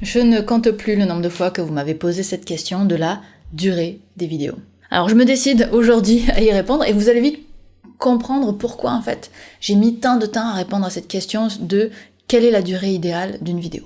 Je ne compte plus le nombre de fois que vous m'avez posé cette question de la durée des vidéos. Alors je me décide aujourd'hui à y répondre et vous allez vite comprendre pourquoi en fait j'ai mis tant de temps à répondre à cette question de quelle est la durée idéale d'une vidéo.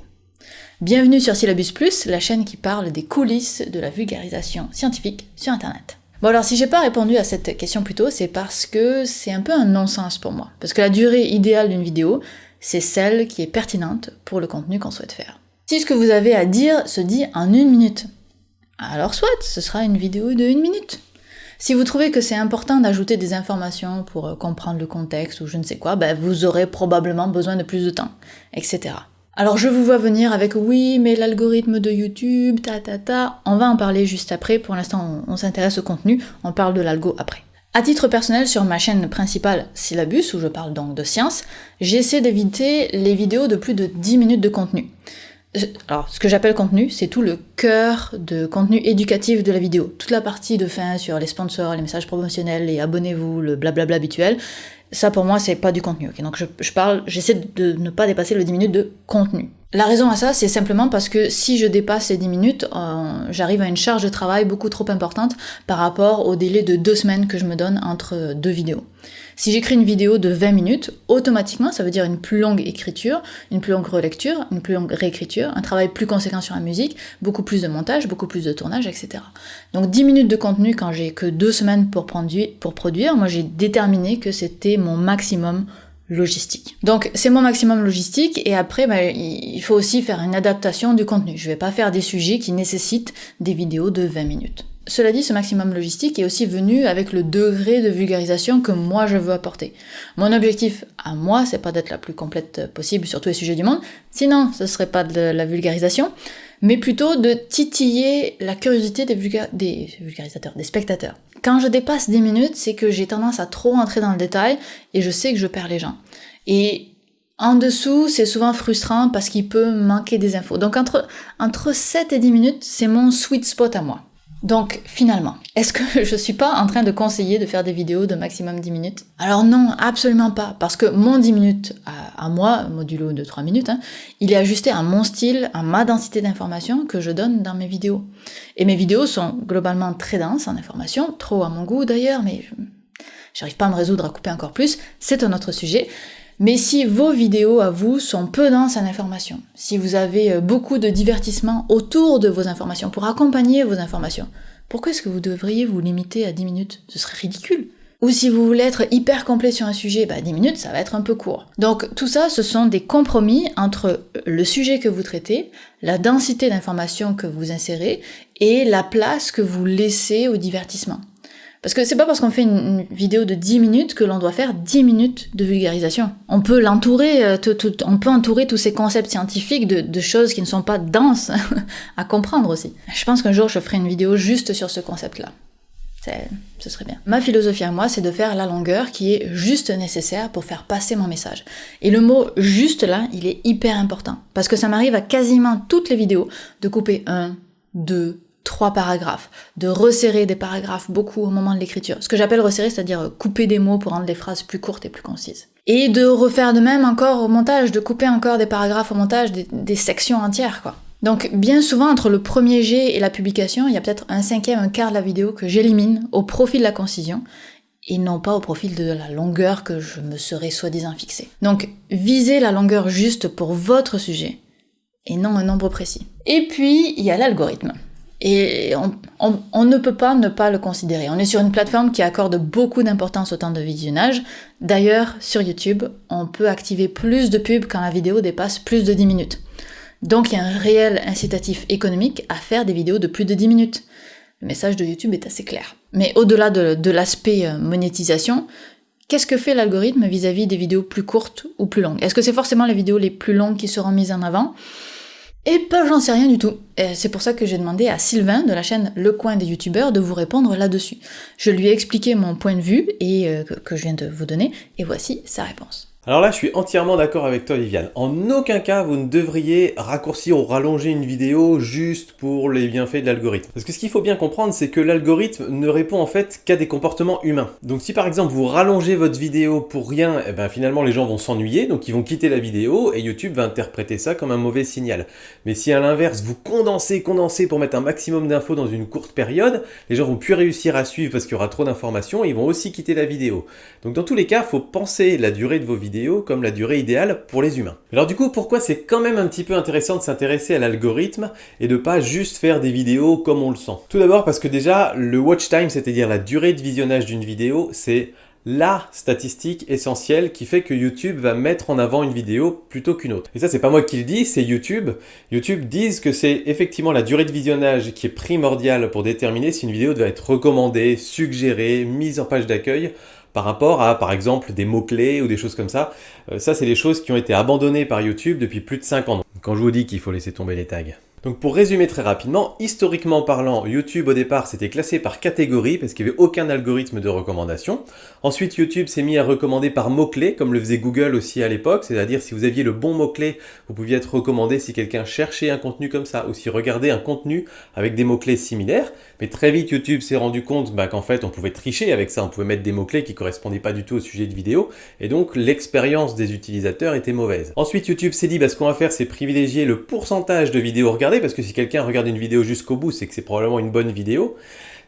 Bienvenue sur Syllabus Plus, la chaîne qui parle des coulisses de la vulgarisation scientifique sur internet. Bon alors si j'ai pas répondu à cette question plus tôt, c'est parce que c'est un peu un non-sens pour moi. Parce que la durée idéale d'une vidéo, c'est celle qui est pertinente pour le contenu qu'on souhaite faire. Si ce que vous avez à dire se dit en 1 minute, alors soit ce sera une vidéo de 1 minute. Si vous trouvez que c'est important d'ajouter des informations pour comprendre le contexte ou je ne sais quoi, vous aurez probablement besoin de plus de temps, etc. Alors je vous vois venir avec oui, mais l'algorithme de YouTube, on va en parler juste après, pour l'instant on s'intéresse au contenu, on parle de l'algo après. À titre personnel, sur ma chaîne principale Syllabus, où je parle donc de science, j'essaie d'éviter les vidéos de plus de 10 minutes de contenu. Alors, ce que j'appelle contenu, c'est tout le cœur de contenu éducatif de la vidéo. Toute la partie de fin sur les sponsors, les messages promotionnels, les abonnez-vous, le blablabla habituel, ça pour moi c'est pas du contenu. Okay, donc j'essaie de ne pas dépasser le 10 minutes de contenu. La raison à ça, c'est simplement parce que si je dépasse les 10 minutes, j'arrive à une charge de travail beaucoup trop importante par rapport au délai de 2 semaines que je me donne entre 2 vidéos. Si j'écris une vidéo de 20 minutes, automatiquement, ça veut dire une plus longue écriture, une plus longue relecture, une plus longue réécriture, un travail plus conséquent sur la musique, beaucoup plus de montage, beaucoup plus de tournage, etc. Donc 10 minutes de contenu quand j'ai que 2 semaines pour produire, moi j'ai déterminé que c'était mon maximum logistique. Donc c'est mon maximum logistique et après il faut aussi faire une adaptation du contenu. Je vais pas faire des sujets qui nécessitent des vidéos de 20 minutes. Cela dit, ce maximum logistique est aussi venu avec le degré de vulgarisation que moi je veux apporter. Mon objectif à moi, c'est pas d'être la plus complète possible sur tous les sujets du monde, sinon ce serait pas de la vulgarisation, mais plutôt de titiller la curiosité des vulgarisateurs, des spectateurs. Quand je dépasse 10 minutes, c'est que j'ai tendance à trop entrer dans le détail et je sais que je perds les gens. Et en dessous, c'est souvent frustrant parce qu'il peut manquer des infos. Donc entre 7 et 10 minutes, c'est mon sweet spot à moi. Donc finalement, est-ce que je suis pas en train de conseiller de faire des vidéos de maximum 10 minutes? Alors non, absolument pas, parce que mon 10 minutes à moi, modulo de 3 minutes, il est ajusté à mon style, à ma densité d'informations que je donne dans mes vidéos. Et mes vidéos sont globalement très denses en informations, trop à mon goût d'ailleurs, mais j'arrive pas à me résoudre à couper encore plus, c'est un autre sujet. Mais si vos vidéos à vous sont peu denses en informations, si vous avez beaucoup de divertissement autour de vos informations, pour accompagner vos informations, pourquoi est-ce que vous devriez vous limiter à 10 minutes? Ce serait ridicule. Ou si vous voulez être hyper complet sur un sujet, 10 minutes, ça va être un peu court. Donc tout ça, ce sont des compromis entre le sujet que vous traitez, la densité d'informations que vous insérez, et la place que vous laissez au divertissement. Parce que c'est pas parce qu'on fait une vidéo de 10 minutes que l'on doit faire 10 minutes de vulgarisation. On peut l'entourer, on peut entourer tous ces concepts scientifiques de choses qui ne sont pas denses à comprendre aussi. Je pense qu'un jour je ferai une vidéo juste sur ce concept-là. Ce serait bien. Ma philosophie à moi, c'est de faire la longueur qui est juste nécessaire pour faire passer mon message. Et le mot « juste » là, il est hyper important. Parce que ça m'arrive à quasiment toutes les vidéos de couper 1, 2, 3 paragraphes, de resserrer des paragraphes beaucoup au moment de l'écriture. Ce que j'appelle resserrer, c'est-à-dire couper des mots pour rendre les phrases plus courtes et plus concises. Et de refaire de même encore au montage, de couper encore des paragraphes au montage, des sections entières, quoi. Donc bien souvent, entre le premier jet et la publication, il y a peut-être un cinquième, un quart de la vidéo que j'élimine au profit de la concision, et non pas au profit de la longueur que je me serais soi-disant fixée. Donc visez la longueur juste pour votre sujet, et non un nombre précis. Et puis, il y a l'algorithme. Et on ne peut pas ne pas le considérer. On est sur une plateforme qui accorde beaucoup d'importance au temps de visionnage. D'ailleurs, sur YouTube, on peut activer plus de pubs quand la vidéo dépasse plus de 10 minutes. Donc il y a un réel incitatif économique à faire des vidéos de plus de 10 minutes. Le message de YouTube est assez clair. Mais au-delà de l'aspect monétisation, qu'est-ce que fait l'algorithme vis-à-vis des vidéos plus courtes ou plus longues? Est-ce que c'est forcément les vidéos les plus longues qui seront mises en avant? Et j'en sais rien du tout. C'est pour ça que j'ai demandé à Sylvain de la chaîne Le Coin des Youtubeurs de vous répondre là-dessus. Je lui ai expliqué mon point de vue et que je viens de vous donner, et voici sa réponse. Alors là, je suis entièrement d'accord avec toi, Viviane. En aucun cas, vous ne devriez raccourcir ou rallonger une vidéo juste pour les bienfaits de l'algorithme. Parce que ce qu'il faut bien comprendre, c'est que l'algorithme ne répond en fait qu'à des comportements humains. Donc si par exemple vous rallongez votre vidéo pour rien, eh ben, finalement les gens vont s'ennuyer, donc ils vont quitter la vidéo et YouTube va interpréter ça comme un mauvais signal. Mais si à l'inverse, vous condensez pour mettre un maximum d'infos dans une courte période, les gens vont plus réussir à suivre parce qu'il y aura trop d'informations et ils vont aussi quitter la vidéo. Donc dans tous les cas, il faut penser la durée de vos vidéos comme la durée idéale pour les humains. Alors du coup, pourquoi c'est quand même un petit peu intéressant de s'intéresser à l'algorithme et de pas juste faire des vidéos comme on le sent? Tout d'abord parce que déjà, le watch time, c'est-à-dire la durée de visionnage d'une vidéo, c'est la statistique essentielle qui fait que YouTube va mettre en avant une vidéo plutôt qu'une autre. Et ça, c'est pas moi qui le dis, c'est YouTube. YouTube disent que c'est effectivement la durée de visionnage qui est primordiale pour déterminer si une vidéo doit être recommandée, suggérée, mise en page d'accueil par rapport à, par exemple, des mots-clés ou des choses comme ça. Ça, c'est des choses qui ont été abandonnées par YouTube depuis plus de 5 ans. Quand je vous dis qu'il faut laisser tomber les tags. Donc pour résumer très rapidement, historiquement parlant, YouTube au départ c'était classé par catégorie parce qu'il n'y avait aucun algorithme de recommandation. Ensuite YouTube s'est mis à recommander par mots-clés comme le faisait Google aussi à l'époque, c'est-à-dire si vous aviez le bon mot-clé, vous pouviez être recommandé si quelqu'un cherchait un contenu comme ça ou si regardait un contenu avec des mots-clés similaires. Mais très vite YouTube s'est rendu compte qu'en fait on pouvait tricher avec ça, on pouvait mettre des mots-clés qui ne correspondaient pas du tout au sujet de vidéo et donc l'expérience des utilisateurs était mauvaise. Ensuite YouTube s'est dit ce qu'on va faire c'est privilégier le pourcentage de vidéos regardées parce que si quelqu'un regarde une vidéo jusqu'au bout, c'est que c'est probablement une bonne vidéo.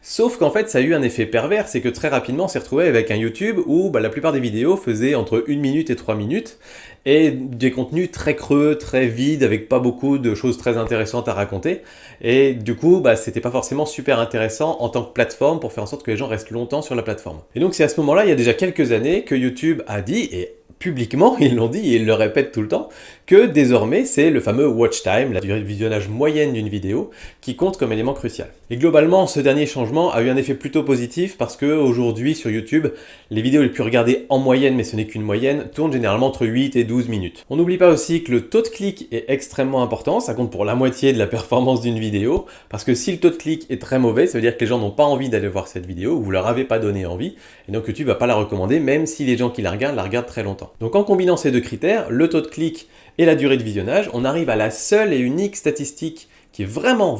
Sauf qu'en fait, ça a eu un effet pervers, c'est que très rapidement, on s'est retrouvé avec un YouTube où la plupart des vidéos faisaient entre 1 minute et 3 minutes, et des contenus très creux, très vides, avec pas beaucoup de choses très intéressantes à raconter. Et du coup, c'était pas forcément super intéressant en tant que plateforme pour faire en sorte que les gens restent longtemps sur la plateforme. Et donc c'est à ce moment-là, il y a déjà quelques années, que YouTube a dit, et publiquement, ils l'ont dit et ils le répètent tout le temps, que désormais c'est le fameux watch time, la durée de visionnage moyenne d'une vidéo, qui compte comme élément crucial. Et globalement, ce dernier changement a eu un effet plutôt positif parce que aujourd'hui sur YouTube, les vidéos les plus regardées en moyenne, mais ce n'est qu'une moyenne, tournent généralement entre 8 et 12 minutes. On n'oublie pas aussi que le taux de clic est extrêmement important, ça compte pour la moitié de la performance d'une vidéo, parce que si le taux de clic est très mauvais, ça veut dire que les gens n'ont pas envie d'aller voir cette vidéo, ou vous leur avez pas donné envie, et donc YouTube va pas la recommander, même si les gens qui la regardent très longtemps. Donc en combinant ces deux critères, le taux de clic et la durée de visionnage, on arrive à la seule et unique statistique qui est vraiment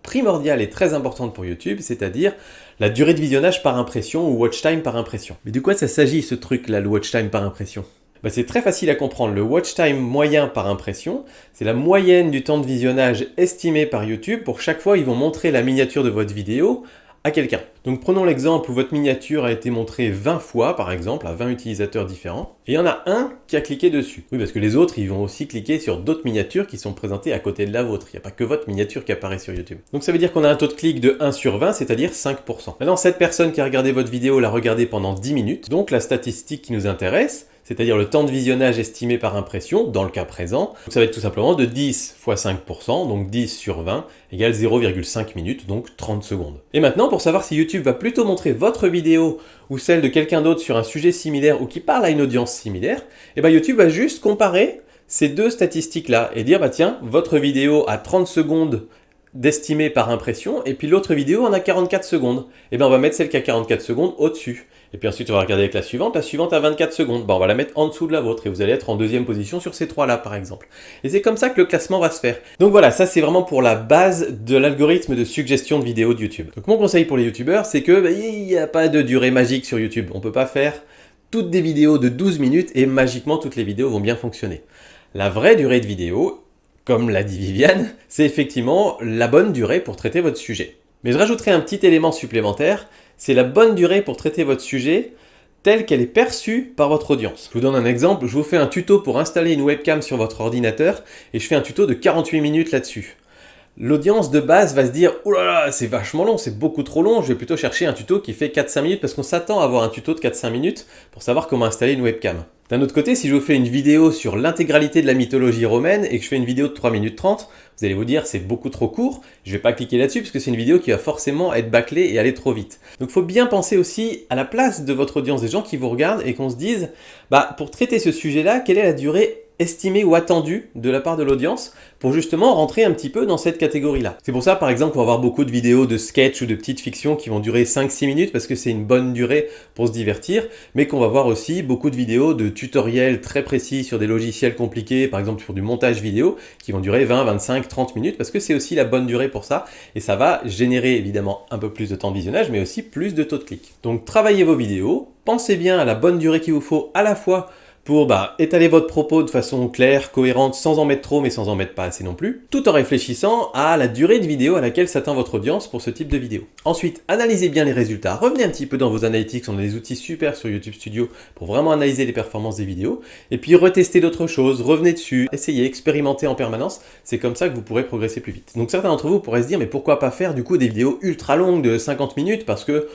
primordiale et très importante pour YouTube, c'est-à-dire la durée de visionnage par impression ou watch time par impression. Mais de quoi ça s'agit ce truc-là, le watch time par impression ? C'est très facile à comprendre. Le watch time moyen par impression, c'est la moyenne du temps de visionnage estimé par YouTube pour chaque fois ils vont montrer la miniature de votre vidéo à quelqu'un. Donc prenons l'exemple où votre miniature a été montrée 20 fois, par exemple, à 20 utilisateurs différents, et il y en a un qui a cliqué dessus. Oui, parce que les autres, ils vont aussi cliquer sur d'autres miniatures qui sont présentées à côté de la vôtre. Il n'y a pas que votre miniature qui apparaît sur YouTube. Donc ça veut dire qu'on a un taux de clic de 1 sur 20, c'est-à-dire 5%. Maintenant, cette personne qui a regardé votre vidéo l'a regardée pendant 10 minutes, donc la statistique qui nous intéresse, c'est-à-dire le temps de visionnage estimé par impression, dans le cas présent. Donc ça va être tout simplement de 10 fois 5%, donc 10 sur 20, égale 0,5 minutes, donc 30 secondes. Et maintenant, pour savoir si YouTube va plutôt montrer votre vidéo ou celle de quelqu'un d'autre sur un sujet similaire ou qui parle à une audience similaire, YouTube va juste comparer ces deux statistiques-là et dire, tiens, votre vidéo a 30 secondes d'estimé par impression, et puis l'autre vidéo en a 44 secondes. On va mettre celle qui a 44 secondes au-dessus. Et puis ensuite, on va regarder avec la suivante a 24 secondes. On va la mettre en dessous de la vôtre et vous allez être en deuxième position sur ces trois-là, par exemple. Et c'est comme ça que le classement va se faire. Donc voilà, ça c'est vraiment pour la base de l'algorithme de suggestion de vidéos de YouTube. Donc mon conseil pour les YouTubeurs, c'est que il n'y a pas de durée magique sur YouTube. On peut pas faire toutes des vidéos de 12 minutes et magiquement toutes les vidéos vont bien fonctionner. La vraie durée de vidéo, comme l'a dit Viviane, c'est effectivement la bonne durée pour traiter votre sujet. Mais je rajouterai un petit élément supplémentaire, c'est la bonne durée pour traiter votre sujet telle qu'elle est perçue par votre audience. Je vous donne un exemple, je vous fais un tuto pour installer une webcam sur votre ordinateur et je fais un tuto de 48 minutes là-dessus. L'audience de base va se dire « Oh là là, c'est vachement long, c'est beaucoup trop long, je vais plutôt chercher un tuto qui fait 4-5 minutes parce qu'on s'attend à avoir un tuto de 4-5 minutes pour savoir comment installer une webcam. » D'un autre côté, si je vous fais une vidéo sur l'intégralité de la mythologie romaine et que je fais une vidéo de 3 minutes 30, vous allez vous dire c'est beaucoup trop court, je vais pas cliquer là-dessus parce que c'est une vidéo qui va forcément être bâclée et aller trop vite. Donc il faut bien penser aussi à la place de votre audience, des gens qui vous regardent et qu'on se dise pour traiter ce sujet-là, quelle est la durée estimé ou attendu de la part de l'audience pour justement rentrer un petit peu dans cette catégorie-là. C'est pour ça, par exemple, qu'on va avoir beaucoup de vidéos de sketch ou de petites fictions qui vont durer 5-6 minutes parce que c'est une bonne durée pour se divertir, mais qu'on va voir aussi beaucoup de vidéos de tutoriels très précis sur des logiciels compliqués, par exemple sur du montage vidéo, qui vont durer 20, 25, 30 minutes parce que c'est aussi la bonne durée pour ça et ça va générer évidemment un peu plus de temps de visionnage, mais aussi plus de taux de clic. Donc travaillez vos vidéos, pensez bien à la bonne durée qu'il vous faut à la fois pour étaler votre propos de façon claire, cohérente, sans en mettre trop, mais sans en mettre pas assez non plus, tout en réfléchissant à la durée de vidéo à laquelle s'attend votre audience pour ce type de vidéo. Ensuite, analysez bien les résultats, revenez un petit peu dans vos analytics, on a des outils super sur YouTube Studio pour vraiment analyser les performances des vidéos, et puis retestez d'autres choses, revenez dessus, essayez, expérimentez en permanence, c'est comme ça que vous pourrez progresser plus vite. Donc certains d'entre vous pourraient se dire, mais pourquoi pas faire du coup des vidéos ultra longues de 50 minutes, parce que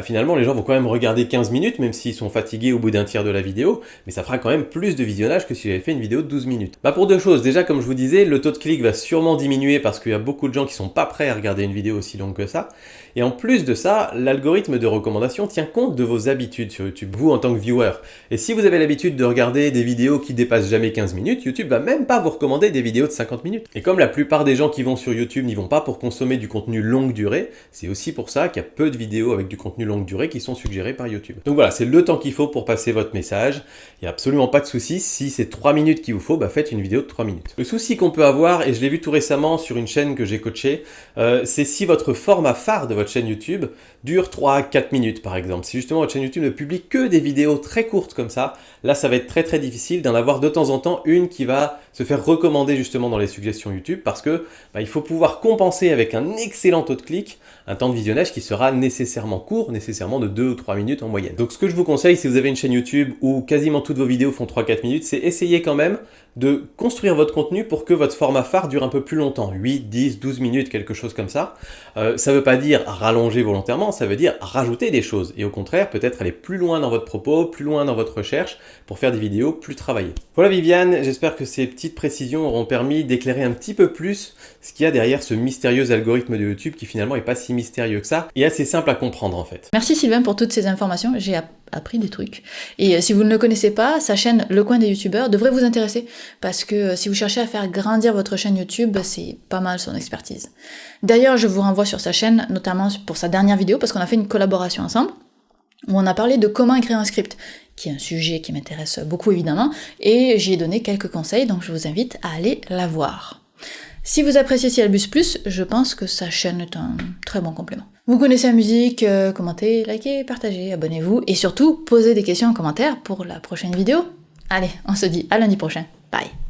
finalement les gens vont quand même regarder 15 minutes, même s'ils sont fatigués au bout d'un tiers de la vidéo, mais ça fera quand même plus de visionnage que si j'avais fait une vidéo de 12 minutes. Pour deux choses, déjà comme je vous disais, le taux de clic va sûrement diminuer parce qu'il y a beaucoup de gens qui sont pas prêts à regarder une vidéo aussi longue que ça, et en plus de ça, l'algorithme de recommandation tient compte de vos habitudes sur YouTube, vous en tant que viewer. Et si vous avez l'habitude de regarder des vidéos qui dépassent jamais 15 minutes, YouTube va même pas vous recommander des vidéos de 50 minutes. Et comme la plupart des gens qui vont sur YouTube n'y vont pas pour consommer du contenu longue durée, c'est aussi pour ça qu'il y a peu de vidéos avec du contenu longue durée qui sont suggérées par YouTube. Donc voilà, c'est le temps qu'il faut pour passer votre message. Il n'y a absolument pas de souci. Si c'est 3 minutes qu'il vous faut, faites une vidéo de 3 minutes. Le souci qu'on peut avoir, et je l'ai vu tout récemment sur une chaîne que j'ai coachée, c'est si votre format phare de votre chaîne YouTube dure 3 à 4 minutes par exemple. Si justement votre chaîne YouTube ne publie que des vidéos très courtes comme ça, là ça va être très difficile d'en avoir de temps en temps une qui va se faire recommander justement dans les suggestions YouTube parce que il faut pouvoir compenser avec un excellent taux de clic un temps de visionnage qui sera nécessairement court, nécessairement de 2 ou 3 minutes en moyenne. Donc ce que je vous conseille si vous avez une chaîne YouTube où quasiment toutes vos vidéos font 3-4 minutes, c'est essayer quand même de construire votre contenu pour que votre format phare dure un peu plus longtemps, 8, 10, 12 minutes, quelque chose comme ça. Ça ne veut pas dire rallonger volontairement, ça veut dire rajouter des choses et au contraire peut-être aller plus loin dans votre propos, plus loin dans votre recherche pour faire des vidéos plus travaillées. Voilà Viviane, j'espère que ces petites précisions auront permis d'éclairer un petit peu plus ce qu'il y a derrière ce mystérieux algorithme de YouTube qui finalement n'est pas si mystérieux que ça et assez simple à comprendre en fait. Merci Sylvain pour toutes ces informations, j'ai appris des trucs. Et si vous ne le connaissez pas, sa chaîne Le Coin des Youtubeurs devrait vous intéresser parce que si vous cherchez à faire grandir votre chaîne YouTube, c'est pas mal son expertise. D'ailleurs, je vous renvoie sur sa chaîne, notamment pour sa dernière vidéo parce qu'on a fait une collaboration ensemble où on a parlé de comment écrire un script, qui est un sujet qui m'intéresse beaucoup évidemment, et j'y ai donné quelques conseils, donc je vous invite à aller la voir. Si vous appréciez Syllabus Plus, je pense que sa chaîne est un très bon complément. Vous connaissez la musique, commentez, likez, partagez, abonnez-vous, et surtout, posez des questions en commentaire pour la prochaine vidéo. Allez, on se dit à lundi prochain. Bye!